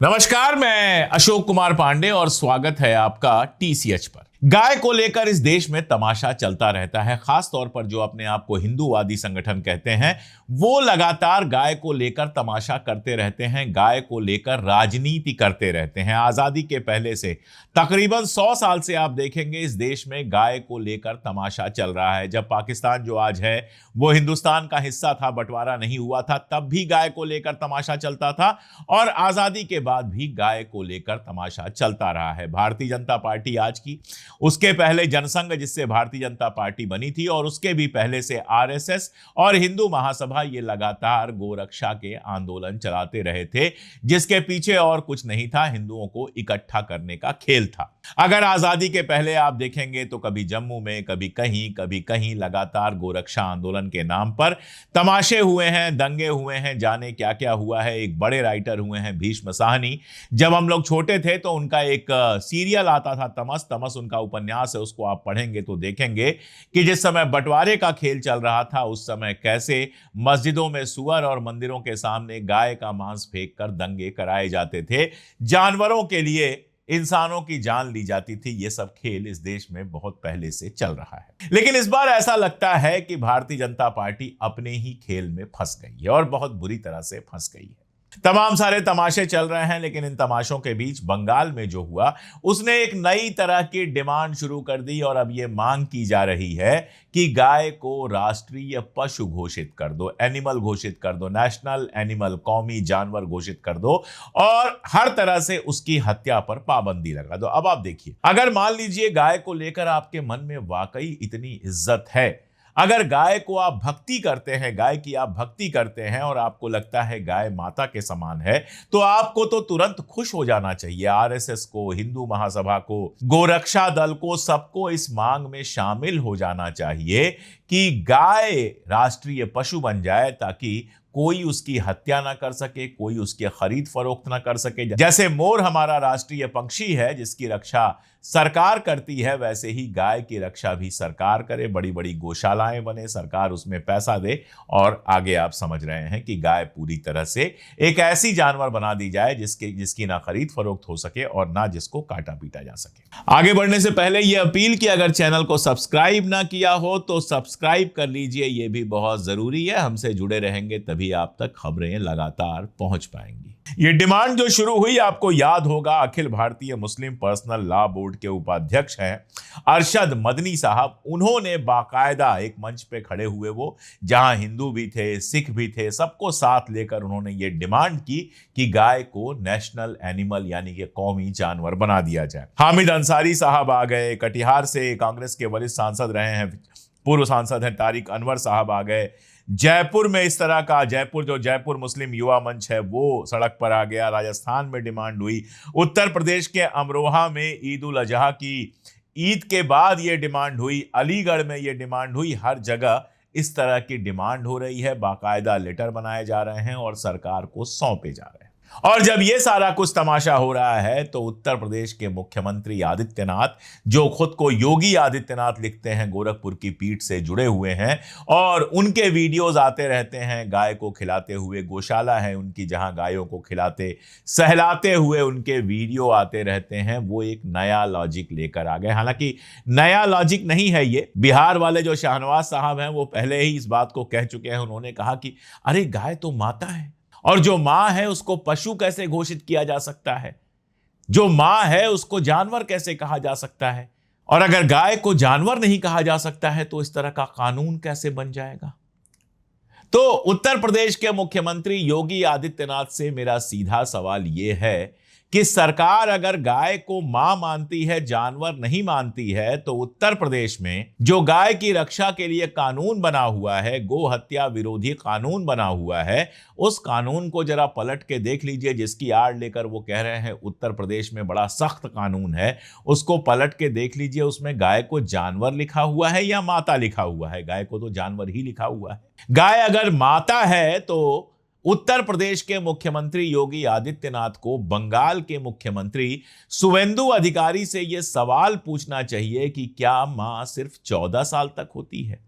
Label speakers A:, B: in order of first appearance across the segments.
A: नमस्कार, मैं अशोक कुमार पांडे और स्वागत है आपका टीसीएच पर। गाय को लेकर इस देश में तमाशा चलता रहता है। खास तौर पर जो अपने आप को हिंदूवादी संगठन कहते हैं वो लगातार गाय को लेकर तमाशा करते रहते हैं, गाय को लेकर राजनीति करते रहते हैं। आजादी के पहले से तकरीबन 100 साल से आप देखेंगे इस देश में गाय को लेकर तमाशा चल रहा है। जब पाकिस्तान जो आज है वो हिंदुस्तान का हिस्सा था, बंटवारा नहीं हुआ था, तब भी गाय को लेकर तमाशा चलता था और आजादी के बाद भी गाय को लेकर तमाशा चलता रहा है। भारतीय जनता पार्टी आज की, उसके पहले जनसंघ जिससे भारतीय जनता पार्टी बनी थी, और उसके भी पहले से आरएसएस और हिंदू महासभा ये लगातार गोरक्षा के आंदोलन चलाते रहे थे, जिसके पीछे और कुछ नहीं था, हिंदुओं को इकट्ठा करने का खेल था। अगर आजादी के पहले आप देखेंगे तो कभी जम्मू में, कभी कहीं लगातार गोरक्षा आंदोलन के नाम पर तमाशे हुए हैं, दंगे हुए हैं, जाने क्या क्या हुआ है। एक बड़े राइटर हुए हैं भीष्म साहनी, जब हम लोग छोटे थे तो उनका एक सीरियल आता था तमस तमस, उनका उपन्यास है, उसको आप पढ़ेंगे तो देखेंगे कि जिस समय बंटवारे का खेल चल रहा था उस समय कैसे मस्जिदों में सुअर और मंदिरों के सामने गाय का मांस फेंक कर दंगे कराए जाते थे, जानवरों के लिए इंसानों की जान ली जाती थी। ये सब खेल इस देश में बहुत पहले से चल रहा है, लेकिन इस बार ऐसा लगता है कि भारतीय जनता पार्टी अपने ही खेल में फंस गई है और बहुत बुरी तरह से फंस गई है। तमाम सारे तमाशे चल रहे हैं, लेकिन इन तमाशों के बीच बंगाल में जो हुआ उसने एक नई तरह की डिमांड शुरू कर दी और अब यह मांग की जा रही है कि गाय को राष्ट्रीय पशु घोषित कर दो, एनिमल घोषित कर दो, नेशनल एनिमल, कौमी जानवर घोषित कर दो और हर तरह से उसकी हत्या पर पाबंदी लगा दो। अब आप देखिए, अगर मान लीजिए गाय को लेकर आपके मन में वाकई इतनी इज्जत है, अगर गाय को आप भक्ति करते हैं, गाय की आप भक्ति करते हैं और आपको लगता है गाय माता के समान है, तो आपको तो तुरंत खुश हो जाना चाहिए। आरएसएस को, हिंदू महासभा को, गोरक्षा दल को, सबको इस मांग में शामिल हो जाना चाहिए कि गाय राष्ट्रीय पशु बन जाए, ताकि कोई उसकी हत्या ना कर सके, कोई उसकी खरीद फरोख्त ना कर सके। जैसे मोर हमारा राष्ट्रीय पक्षी है जिसकी रक्षा सरकार करती है, वैसे ही गाय की रक्षा भी सरकार करे, बड़ी बड़ी गौशालाएं बने, सरकार उसमें पैसा दे और आगे आप समझ रहे हैं कि गाय पूरी तरह से एक ऐसी जानवर बना दी जाए जिसकी ना खरीद फरोख्त हो सके और ना जिसको काटा पीटा जा सके। आगे बढ़ने से पहले यह अपील कि अगर चैनल को सब्सक्राइब ना किया हो तो सब्सक्राइब कर लीजिए, यह भी बहुत जरूरी है। हमसे जुड़े रहेंगे तभी आप तक खबरें लगातार पहुंच पाएंगी। ये डिमांड जो शुरू हुई, आपको याद होगा, अखिल भारतीय मुस्लिम पर्सनल लॉ बोर्ड के उपाध्यक्ष हैं अरशद मदनी साहब। उन्होंने बाकायदा एक मंच पे खड़े हुए, वो जहां हिंदू भी थे, सिख भी थे, सबको साथ लेकर उन्होंने ये डिमांड की कि गाय को नेशनल एनिमल यानी कि कौमी जानवर बना दिया जाए। हामिद अंसारी साहब आ गए, कटिहार से कांग्रेस के वरिष्ठ सांसद रहे हैं, पूर्व सांसद हैं तारिक अनवर साहब आ गए। जयपुर में इस तरह का, जयपुर मुस्लिम युवा मंच है वो सड़क पर आ गया। राजस्थान में डिमांड हुई, उत्तर प्रदेश के अमरोहा में ईद उल अजहा की ईद के बाद ये डिमांड हुई, अलीगढ़ में ये डिमांड हुई। हर जगह इस तरह की डिमांड हो रही है, बाकायदा लेटर बनाए जा रहे हैं और सरकार को सौंपे जा रहे हैं। और जब ये सारा कुछ तमाशा हो रहा है तो उत्तर प्रदेश के मुख्यमंत्री आदित्यनाथ, जो खुद को योगी आदित्यनाथ लिखते हैं, गोरखपुर की पीठ से जुड़े हुए हैं और उनके वीडियोस आते रहते हैं गाय को खिलाते हुए। गौशाला है उनकी जहां गायों को खिलाते सहलाते हुए उनके वीडियो आते रहते हैं। वो एक नया लॉजिक लेकर आ गए। हालांकि नया लॉजिक नहीं है ये, बिहार वाले जो शाहनवाज साहब हैं वो पहले ही इस बात को कह चुके हैं। उन्होंने कहा कि अरे गाय तो माता है और जो मां है उसको पशु कैसे घोषित किया जा सकता है, जो मां है उसको जानवर कैसे कहा जा सकता है, और अगर गाय को जानवर नहीं कहा जा सकता है तो इस तरह का कानून कैसे बन जाएगा। तो उत्तर प्रदेश के मुख्यमंत्री योगी आदित्यनाथ से मेरा सीधा सवाल यह है कि सरकार अगर गाय को मां मानती है, जानवर नहीं मानती है, तो उत्तर प्रदेश में जो गाय की रक्षा के लिए कानून बना हुआ है, गो हत्या विरोधी कानून बना हुआ है, उस कानून को जरा पलट के देख लीजिए, जिसकी आड़ लेकर वो कह रहे हैं उत्तर प्रदेश में बड़ा सख्त कानून है। उसको पलट के देख लीजिए, उसमें गाय को जानवर लिखा हुआ है या माता लिखा हुआ है। गाय को तो जानवर ही लिखा हुआ है। गाय अगर माता है तो उत्तर प्रदेश के मुख्यमंत्री योगी आदित्यनाथ को बंगाल के मुख्यमंत्री शुवेंदु अधिकारी से यह सवाल पूछना चाहिए कि क्या मां सिर्फ 14 साल तक होती है?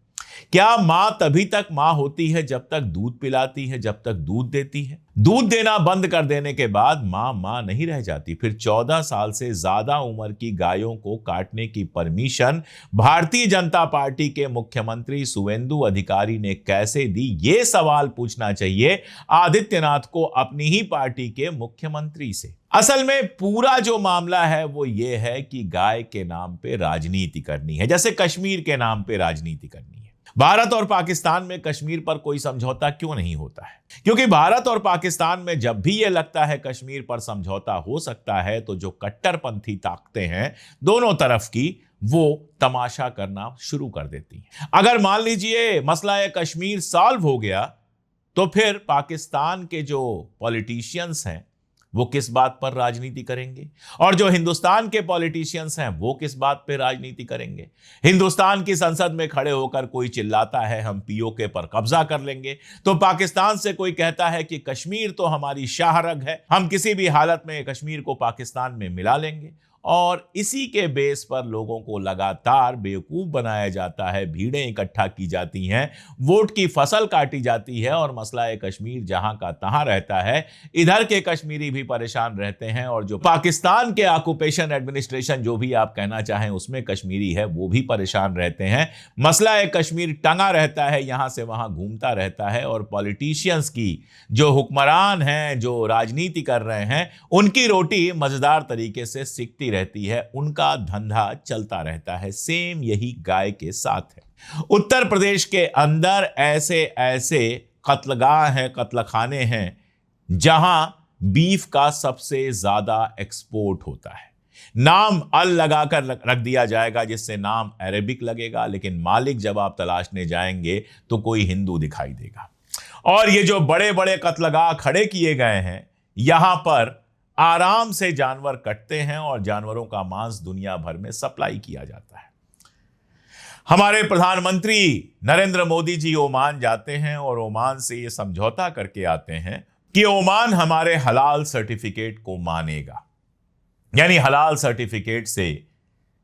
A: क्या मां तभी तक मां होती है जब तक दूध पिलाती है, जब तक दूध देती है? दूध देना बंद कर देने के बाद मां मां नहीं रह जाती। फिर 14 साल से ज्यादा उम्र की गायों को काटने की परमिशन भारतीय जनता पार्टी के मुख्यमंत्री शुवेंदु अधिकारी ने कैसे दी? यह सवाल पूछना चाहिए आदित्यनाथ को अपनी ही पार्टी के मुख्यमंत्री से। असल में पूरा जो मामला है वो ये है कि गाय के नाम पे राजनीति करनी है, जैसे कश्मीर के नाम पे राजनीति करनी है। भारत और पाकिस्तान में कश्मीर पर कोई समझौता क्यों नहीं होता है? क्योंकि भारत और पाकिस्तान में जब भी यह लगता है कश्मीर पर समझौता हो सकता है, तो जो कट्टरपंथी ताकतें हैं दोनों तरफ की, वो तमाशा करना शुरू कर देती हैं। अगर मान लीजिए मसला है कश्मीर सॉल्व हो गया, तो फिर पाकिस्तान के जो पॉलिटिशियंस हैं वो किस बात पर राजनीति करेंगे, और जो हिंदुस्तान के पॉलिटिशियंस हैं वो किस बात पर राजनीति करेंगे? हिंदुस्तान की संसद में खड़े होकर कोई चिल्लाता है हम पीओके पर कब्जा कर लेंगे, तो पाकिस्तान से कोई कहता है कि कश्मीर तो हमारी शाहरग है, हम किसी भी हालत में कश्मीर को पाकिस्तान में मिला लेंगे। और इसी के बेस पर लोगों को लगातार बेवकूफ बनाया जाता है, भीड़ें इकट्ठा की जाती हैं, वोट की फसल काटी जाती है, और मसला है कश्मीर जहां का तहां रहता है। इधर के कश्मीरी भी परेशान रहते हैं, और जो पाकिस्तान के ऑक्यूपेशन एडमिनिस्ट्रेशन जो भी आप कहना चाहें उसमें कश्मीरी है वो भी परेशान रहते हैं। मसला है कश्मीर टंगा रहता है, यहां से वहां घूमता रहता है, और पॉलिटिशियंस की जो हुक्मरान हैं, जो राजनीति कर रहे हैं, उनकी रोटी मजेदार तरीके से सिकती रहती है, उनका धंधा चलता रहता है। सेम यही गाय के साथ है। उत्तर प्रदेश के अंदर ऐसे ऐसे कत्लगाह हैं, कत्लखाने हैं, जहां बीफ का सबसे ज्यादा एक्सपोर्ट होता है। नाम अल लगाकर रख दिया जाएगा जिससे नाम अरेबिक लगेगा, लेकिन मालिक जब आप तलाशने जाएंगे तो कोई हिंदू दिखाई देगा। और ये जो बड़े बड़े कत्लगाह खड़े किए गए हैं, यहां पर आराम से जानवर कटते हैं और जानवरों का मांस दुनिया भर में सप्लाई किया जाता है। हमारे प्रधानमंत्री नरेंद्र मोदी जी ओमान जाते हैं और ओमान से ये समझौता करके आते हैं कि ओमान हमारे हलाल सर्टिफिकेट को मानेगा, यानी हलाल सर्टिफिकेट से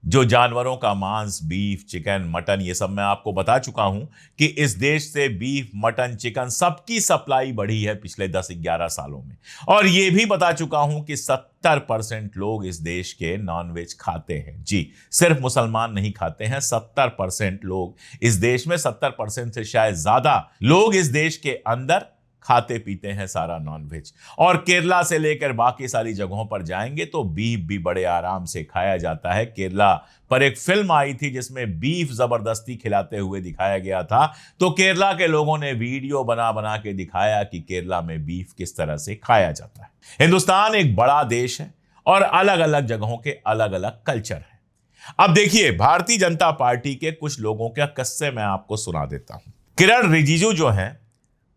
A: जो जानवरों का मांस, बीफ, चिकन, मटन, ये सब मैं आपको बता चुका हूं कि इस देश से बीफ, मटन, चिकन सबकी सप्लाई बढ़ी है पिछले 10-11 सालों में। और ये भी बता चुका हूं कि 70% लोग इस देश के नॉनवेज खाते हैं। जी, सिर्फ मुसलमान नहीं खाते हैं, 70% लोग इस देश में, 70% से शायद ज्यादा लोग इस देश के अंदर खाते पीते हैं सारा नॉनवेज। और केरला से लेकर बाकी सारी जगहों पर जाएंगे तो बीफ भी बड़े आराम से खाया जाता है। केरला पर एक फिल्म आई थी जिसमें बीफ जबरदस्ती खिलाते हुए दिखाया गया था, तो केरला के लोगों ने वीडियो बना बना के दिखाया कि केरला में बीफ किस तरह से खाया जाता है। हिंदुस्तान एक बड़ा देश है और अलग अलग जगहों के अलग अलग कल्चर हैं। अब देखिए, भारतीय जनता पार्टी के कुछ लोगों के किस्से मैं आपको सुना देता हूं। किरण रिजिजू जो हैं,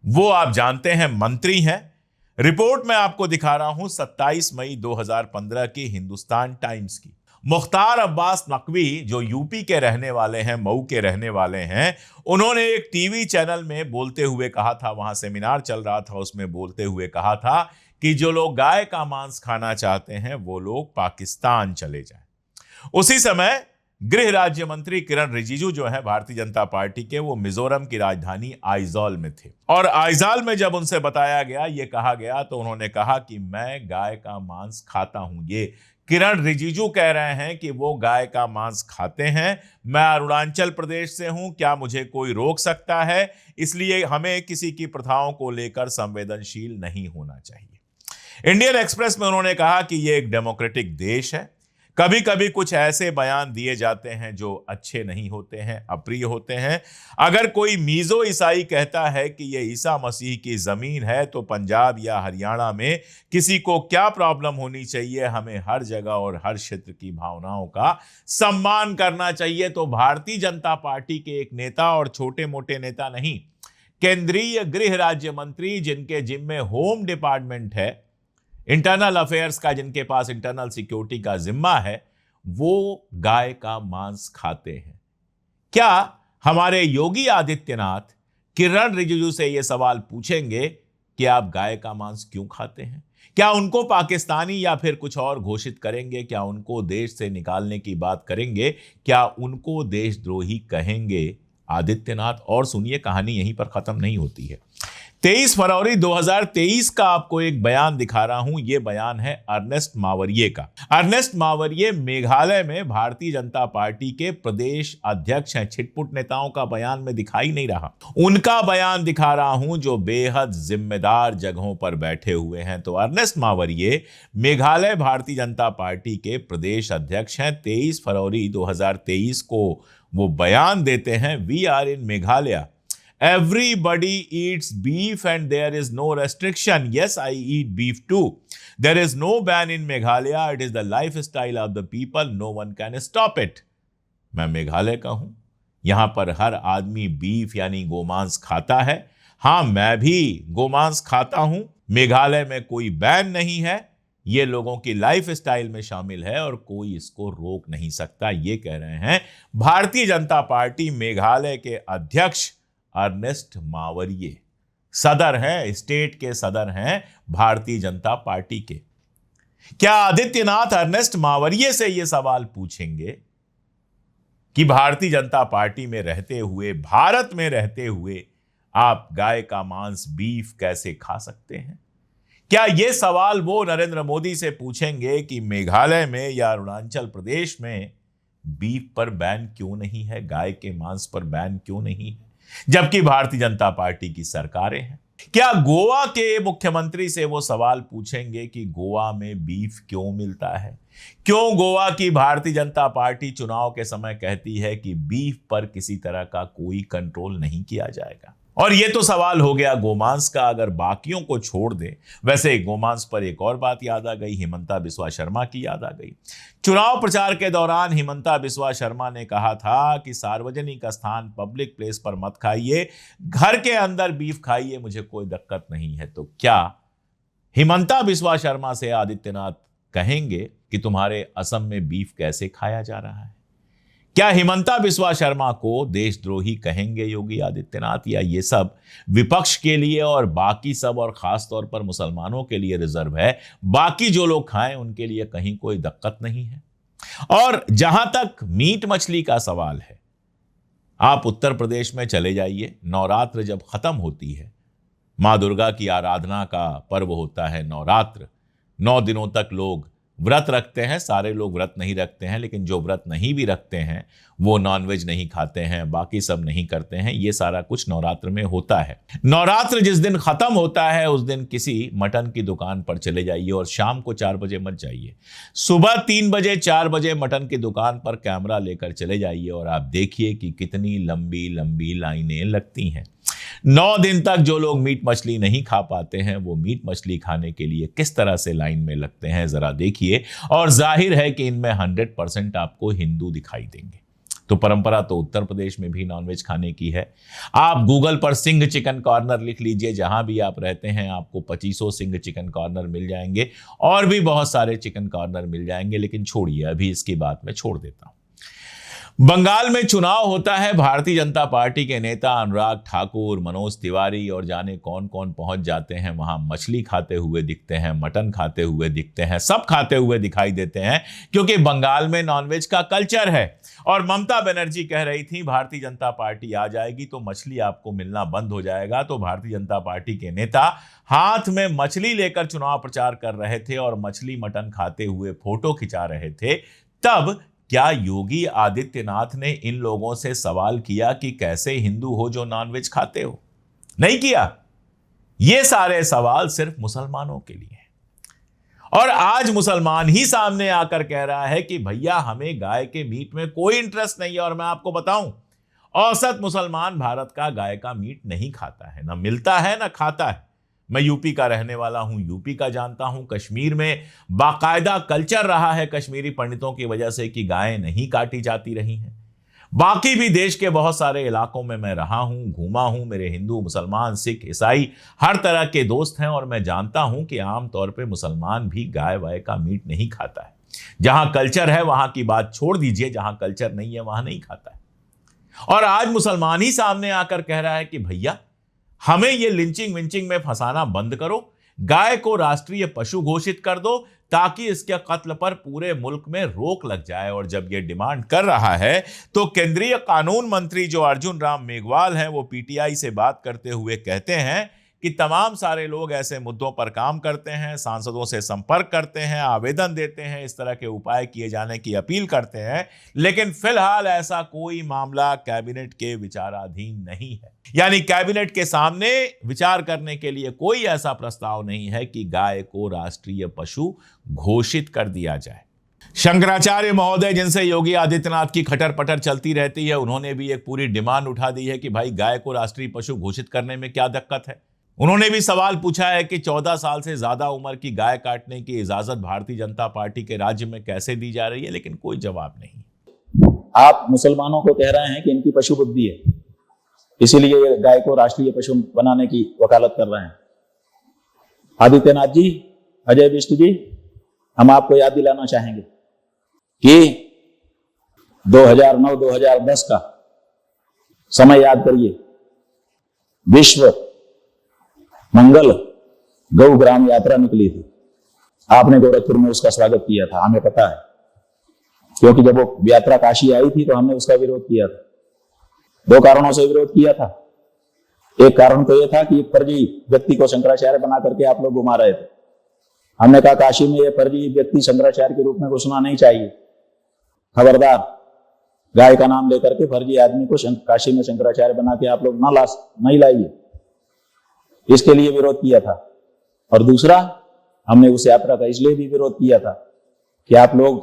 A: वो आप जानते हैं मंत्री हैं। रिपोर्ट मैं आपको दिखा रहा हूं 27 मई 2015 की हिंदुस्तान टाइम्स की। मुख्तार अब्बास नकवी जो यूपी के रहने वाले हैं, मऊ के रहने वाले हैं, उन्होंने एक टीवी चैनल में बोलते हुए कहा था, वहां सेमिनार चल रहा था, उसमें बोलते हुए कहा था कि जो लोग गाय का मांस खाना चाहते हैं वो लोग पाकिस्तान चले जाएं। उसी समय गृह राज्य मंत्री किरण रिजिजू जो है भारतीय जनता पार्टी के, वो मिजोरम की राजधानी आइजॉल में थे। और आइजॉल में जब उनसे बताया गया, ये कहा गया, तो उन्होंने कहा कि मैं गाय का मांस खाता हूं। ये किरण रिजिजू कह रहे हैं कि वो गाय का मांस खाते हैं। मैं अरुणाचल प्रदेश से हूं, क्या मुझे कोई रोक सकता है? इसलिए हमें किसी की प्रथाओं को लेकर संवेदनशील नहीं होना चाहिए। इंडियन एक्सप्रेस में उन्होंने कहा कि ये एक डेमोक्रेटिक देश है, कभी कभी कुछ ऐसे बयान दिए जाते हैं जो अच्छे नहीं होते हैं, अप्रिय होते हैं। अगर कोई मीजो ईसाई कहता है कि यह ईसा मसीह की जमीन है, तो पंजाब या हरियाणा में किसी को क्या प्रॉब्लम होनी चाहिए? हमें हर जगह और हर क्षेत्र की भावनाओं का सम्मान करना चाहिए। तो भारतीय जनता पार्टी के एक नेता, और छोटे मोटे नेता नहीं, केंद्रीय गृह राज्य मंत्री जिनके जिम्मे होम डिपार्टमेंट है, इंटरनल अफेयर्स का जिनके पास इंटरनल सिक्योरिटी का जिम्मा है, वो गाय का मांस खाते हैं। क्या हमारे योगी आदित्यनाथ किरण रिजिजू से यह सवाल पूछेंगे कि आप गाय का मांस क्यों खाते हैं? क्या उनको पाकिस्तानी या फिर कुछ और घोषित करेंगे? क्या उनको देश से निकालने की बात करेंगे? क्या उनको देशद्रोही कहेंगे? आदित्यनाथ। और सुनिए, कहानी यहीं पर खत्म नहीं होती है। 23 फरवरी 2023 का आपको एक बयान दिखा रहा हूं। यह बयान है अर्नेस्ट मावरिये का। अर्नेस्ट मावरिये मेघालय में भारतीय जनता पार्टी के प्रदेश अध्यक्ष हैं। छिटपुट नेताओं का बयान में दिखाई नहीं रहा, उनका बयान दिखा रहा हूं जो बेहद जिम्मेदार जगहों पर बैठे हुए हैं। तो अर्नेस्ट मावरिये मेघालय भारतीय जनता पार्टी के प्रदेश अध्यक्ष हैं। 23 फरवरी 2023 को वो बयान देते हैं, we are in Meghalaya, everybody eats beef and there is no restriction. Yes, I eat beef too. There is no ban in Meghalaya. It is the lifestyle of the people. No one can stop it. मैं मेघालय का हूं, यहां पर हर आदमी beef यानी गोमांस खाता है। हां, मैं भी गोमांस खाता हूं। मेघालय में कोई बैन नहीं है, ये लोगों की लाइफ स्टाइल में शामिल है और कोई इसको रोक नहीं सकता। ये कह रहे हैं भारतीय जनता पार्टी मेघालय के अध्यक्ष अर्नेस्ट मावरिये। सदर हैं, स्टेट के सदर हैं भारतीय जनता पार्टी के। क्या आदित्यनाथ अर्नेस्ट मावरिये से यह सवाल पूछेंगे कि भारतीय जनता पार्टी में रहते हुए, भारत में रहते हुए आप गाय का मांस, बीफ कैसे खा सकते हैं? क्या यह सवाल वो नरेंद्र मोदी से पूछेंगे कि मेघालय में या अरुणाचल प्रदेश में बीफ पर बैन क्यों नहीं है, गाय के मांस पर बैन क्यों नहीं है, जबकि भारतीय जनता पार्टी की सरकारें हैं? क्या गोवा के मुख्यमंत्री से वो सवाल पूछेंगे कि गोवा में बीफ क्यों मिलता है? क्यों गोवा की भारतीय जनता पार्टी चुनाव के समय कहती है कि बीफ पर किसी तरह का कोई कंट्रोल नहीं किया जाएगा? और ये तो सवाल हो गया गोमांस का। अगर बाकियों को छोड़ दें, वैसे गोमांस पर एक और बात याद आ गई, हिमंता बिस्वा शर्मा की याद आ गई। चुनाव प्रचार के दौरान हिमंता बिस्वा शर्मा ने कहा था कि सार्वजनिक स्थान, पब्लिक प्लेस पर मत खाइए, घर के अंदर बीफ खाइए, मुझे कोई दिक्कत नहीं है। तो क्या हिमंता बिस्वा शर्मा से आदित्यनाथ कहेंगे कि तुम्हारे असम में बीफ कैसे खाया जा रहा है? क्या हिमंता बिस्वा शर्मा को देशद्रोही कहेंगे योगी आदित्यनाथ? या ये सब विपक्ष के लिए और बाकी सब, और खास तौर पर मुसलमानों के लिए रिजर्व है, बाकी जो लोग खाएं उनके लिए कहीं कोई दिक्कत नहीं है? और जहां तक मीट मछली का सवाल है, आप उत्तर प्रदेश में चले जाइए, नवरात्र जब खत्म होती है, मां दुर्गा की आराधना का पर्व होता है नवरात्र, 9 दिनों तक लोग व्रत रखते हैं। सारे लोग व्रत नहीं रखते हैं, लेकिन जो व्रत नहीं भी रखते हैं वो नॉनवेज नहीं खाते हैं, बाकी सब नहीं करते हैं। ये सारा कुछ नवरात्र में होता है। नवरात्र जिस दिन खत्म होता है उस दिन किसी मटन की दुकान पर चले जाइए और शाम को 4 बजे मत जाइए, सुबह 3 बजे 4 बजे मटन की दुकान पर कैमरा लेकर चले जाइए और आप देखिए कि कितनी लंबी लंबी लाइनें लगती हैं। 9 दिन तक जो लोग मीट मछली नहीं खा पाते हैं वो मीट मछली खाने के लिए किस तरह से लाइन में लगते हैं जरा देखिए। और जाहिर है कि इनमें 100% आपको हिंदू दिखाई देंगे। तो परंपरा तो उत्तर प्रदेश में भी नॉनवेज खाने की है। आप गूगल पर सिंह चिकन कॉर्नर लिख लीजिए, जहां भी आप रहते हैं आपको 2500 सिंह चिकन कॉर्नर मिल जाएंगे, और भी बहुत सारे चिकन कॉर्नर मिल जाएंगे। लेकिन छोड़िए, अभी इसकी बात मैं छोड़ देता हूं। बंगाल में चुनाव होता है, भारतीय जनता पार्टी के नेता अनुराग ठाकुर, मनोज तिवारी और जाने कौन कौन पहुंच जाते हैं वहां। मछली खाते हुए दिखते हैं, मटन खाते हुए दिखते हैं, सब खाते हुए दिखाई देते हैं, क्योंकि बंगाल में नॉनवेज का कल्चर है। और ममता बनर्जी कह रही थी भारतीय जनता पार्टी आ जाएगी तो मछली आपको मिलना बंद हो जाएगा। तो भारतीय जनता पार्टी के नेता हाथ में मछली लेकर चुनाव प्रचार कर रहे थे और मछली मटन खाते हुए फोटो खिंचा रहे थे। तब क्या योगी आदित्यनाथ ने इन लोगों से सवाल किया कि कैसे हिंदू हो जो नॉनवेज खाते हो? नहीं किया। ये सारे सवाल सिर्फ मुसलमानों के लिए हैं। और आज मुसलमान ही सामने आकर कह रहा है कि भैया हमें गाय के मीट में कोई इंटरेस्ट नहीं है। और मैं आपको बताऊं, औसत मुसलमान भारत का गाय का मीट नहीं खाता है, ना मिलता है ना खाता है। मैं यूपी का रहने वाला हूं, यूपी का जानता हूं। कश्मीर में बाकायदा कल्चर रहा है कश्मीरी पंडितों की वजह से कि गायें नहीं काटी जाती रही हैं। बाकी भी देश के बहुत सारे इलाकों में मैं रहा हूं, घूमा हूं। मेरे हिंदू, मुसलमान, सिख, ईसाई हर तरह के दोस्त हैं और मैं जानता हूं कि आमतौर पे मुसलमान भी गाय वाय का मीट नहीं खाता है। जहां कल्चर है वहां की बात छोड़ दीजिए, जहां कल्चर नहीं है वहां नहीं खाता है। और आज मुसलमान ही सामने आकर कह रहा है कि भैया हमें ये लिंचिंग विंचिंग में फंसाना बंद करो, गाय को राष्ट्रीय पशु घोषित कर दो, ताकि इसके कत्ल पर पूरे मुल्क में रोक लग जाए। और जब यह डिमांड कर रहा है तो केंद्रीय कानून मंत्री जो अर्जुन राम मेघवाल हैं, वो पीटीआई से बात करते हुए कहते हैं कि तमाम सारे लोग ऐसे मुद्दों पर काम करते हैं, सांसदों से संपर्क करते हैं, आवेदन देते हैं, इस तरह के उपाय किए जाने की अपील करते हैं, लेकिन फिलहाल ऐसा कोई मामला कैबिनेट के विचाराधीन नहीं है। यानी कैबिनेट के सामने विचार करने के लिए कोई ऐसा प्रस्ताव नहीं है कि गाय को राष्ट्रीय पशु घोषित कर दिया जाए। शंकराचार्य महोदय, जिनसे योगी आदित्यनाथ की खटर पटर चलती रहती है, उन्होंने भी एक पूरी डिमांड उठा दी है कि भाई गाय को राष्ट्रीय पशु घोषित करने में क्या दिक्कत है। उन्होंने भी सवाल पूछा है कि 14 साल से ज्यादा उम्र की गाय काटने की इजाजत भारतीय जनता पार्टी के राज्य में कैसे दी जा रही है, लेकिन कोई जवाब नहीं।
B: आप मुसलमानों को कह रहे हैं कि इनकी पशु बुद्धि है, इसीलिए ये गाय को राष्ट्रीय पशु बनाने की वकालत कर रहे हैं। आदित्यनाथ जी, अजय बिष्ट जी, हम आपको याद दिलाना चाहेंगे कि 2009-2010 का समय याद करिए। विश्व मंगल गौ ग्राम यात्रा निकली थी। आपने गोरखपुर में उसका स्वागत किया था, हमें पता है, क्योंकि जब वो यात्रा काशी आई थी तो हमने उसका विरोध किया था। 2 कारणों से विरोध किया था। एक कारण तो यह था कि एक फर्जी व्यक्ति को शंकराचार्य बना करके आप लोग घुमा रहे थे। हमने कहा काशी में यह फर्जी व्यक्ति शंकराचार्य के रूप में घुसना नहीं चाहिए, खबरदार, गाय का नाम लेकर के फर्जी आदमी को काशी में शंकराचार्य बना के आप लोग नहीं लाइए। इसके लिए विरोध किया था। और दूसरा, हमने उस यात्रा का इसलिए भी विरोध किया था कि आप लोग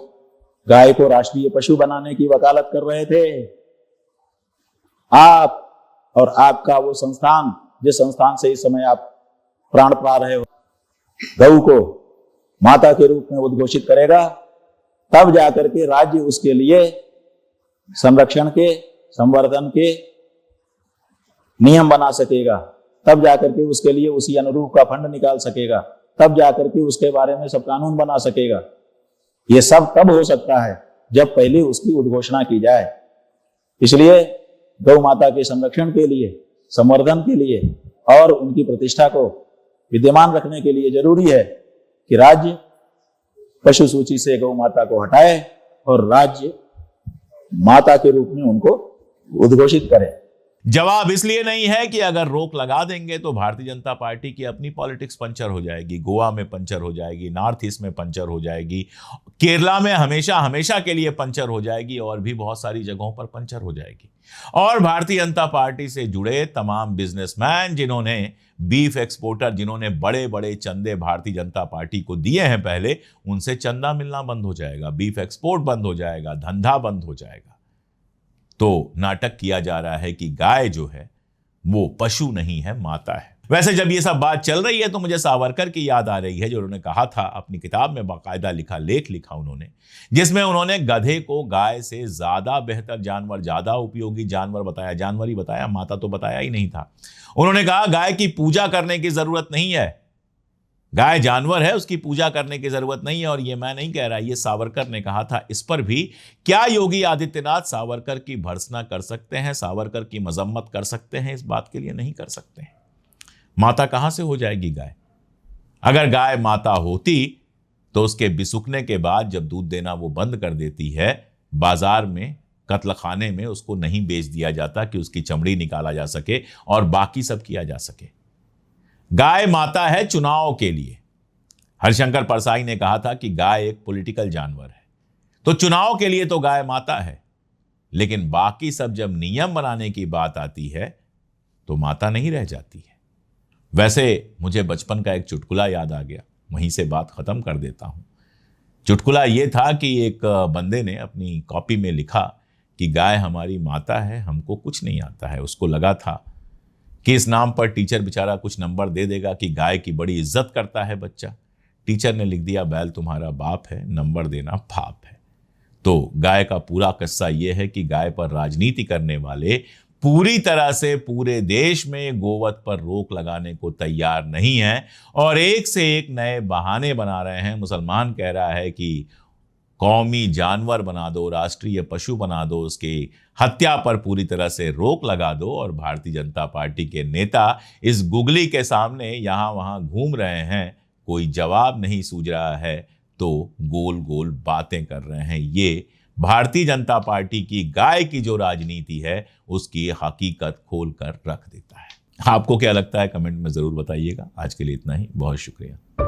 B: गाय को राष्ट्रीय पशु बनाने की वकालत कर रहे थे। आप और आपका वो संस्थान, जिस संस्थान से इस समय आप प्राण पा रहे हो, गौ को माता के रूप में उद्घोषित करेगा, तब जाकर के राज्य उसके लिए संरक्षण के, संवर्धन के नियम बना सकेगा, तब जाकर के उसके लिए उसी अनुरूप का फंड निकाल सकेगा, तब जाकर के उसके बारे में सब कानून बना सकेगा। यह सब तब हो सकता है जब पहले उसकी उद्घोषणा की जाए। इसलिए गौ माता के संरक्षण के लिए, संवर्धन के लिए और उनकी प्रतिष्ठा को विद्यमान रखने के लिए जरूरी है कि राज्य पशु सूची से गौ माता को हटाए और राज्य माता के रूप में उनको उद्घोषित करे।
A: जवाब इसलिए नहीं है कि अगर रोक लगा देंगे तो भारतीय जनता पार्टी की अपनी पॉलिटिक्स पंचर हो जाएगी, गोवा में पंचर हो जाएगी, नॉर्थ ईस्ट में पंचर हो जाएगी, केरला में हमेशा हमेशा के लिए पंचर हो जाएगी और भी बहुत सारी जगहों पर पंचर हो जाएगी। और भारतीय जनता पार्टी से जुड़े तमाम बिजनेसमैन, जिन्होंने बीफ एक्सपोर्टर, जिन्होंने बड़े बड़े चंदे भारतीय जनता पार्टी को दिए हैं पहले, उनसे चंदा मिलना बंद हो जाएगा, बीफ एक्सपोर्ट बंद हो जाएगा, धंधा बंद हो जाएगा। तो नाटक किया जा रहा है कि गाय जो है वो पशु नहीं है, माता है। वैसे जब ये सब बात चल रही है तो मुझे सावरकर की याद आ रही है, जो उन्होंने कहा था, अपनी किताब में बाकायदा लेख लिखा उन्होंने, जिसमें उन्होंने गधे को गाय से ज्यादा बेहतर जानवर, ज्यादा उपयोगी जानवर बताया। जानवर ही बताया, माता तो बताया ही नहीं था। उन्होंने कहा गाय की पूजा करने की जरूरत नहीं है, गाय जानवर है, उसकी पूजा करने की जरूरत नहीं है। और ये मैं नहीं कह रहा, ये सावरकर ने कहा था। इस पर भी क्या योगी आदित्यनाथ सावरकर की भर्त्सना कर सकते हैं, सावरकर की मजम्मत कर सकते हैं? इस बात के लिए नहीं कर सकते हैं। माता कहां से हो जाएगी गाय? अगर गाय माता होती तो उसके बिसुकने के बाद जब दूध देना वो बंद कर देती है, बाजार में, कत्लखाने में उसको नहीं बेच दिया जाता कि उसकी चमड़ी निकाला जा सके और बाकी सब किया जा सके। गाय माता है चुनाव के लिए। हरिशंकर परसाई ने कहा था कि गाय एक पॉलिटिकल जानवर है, तो चुनाव के लिए तो गाय माता है, लेकिन बाकी सब जब नियम बनाने की बात आती है तो माता नहीं रह जाती है। वैसे मुझे बचपन का एक चुटकुला याद आ गया, वहीं से बात खत्म कर देता हूं। चुटकुला यह था कि एक बंदे ने अपनी कॉपी में लिखा कि गाय हमारी माता है, हमको कुछ नहीं आता है। उसको लगा था कि इस नाम पर टीचर बेचारा कुछ नंबर दे देगा कि गाय की बड़ी इज्जत करता है बच्चा। टीचर ने लिख दिया, बैल तुम्हारा बाप है, नंबर देना पाप है। तो गाय का पूरा किस्सा यह है कि गाय पर राजनीति करने वाले पूरी तरह से पूरे देश में गोवध पर रोक लगाने को तैयार नहीं है और एक से एक नए बहाने बना रहे हैं। मुसलमान कह रहा है कि कौमी जानवर बना दो, राष्ट्रीय पशु बना दो, उसकी हत्या पर पूरी तरह से रोक लगा दो। और भारतीय जनता पार्टी के नेता इस गुगली के सामने यहां वहां घूम रहे हैं, कोई जवाब नहीं सूझ रहा है तो गोल गोल बातें कर रहे हैं। ये भारतीय जनता पार्टी की गाय की जो राजनीति है उसकी हकीकत खोल कर रख देता है। आपको क्या लगता है कमेंट में जरूर बताइएगा। आज के लिए इतना ही, बहुत शुक्रिया।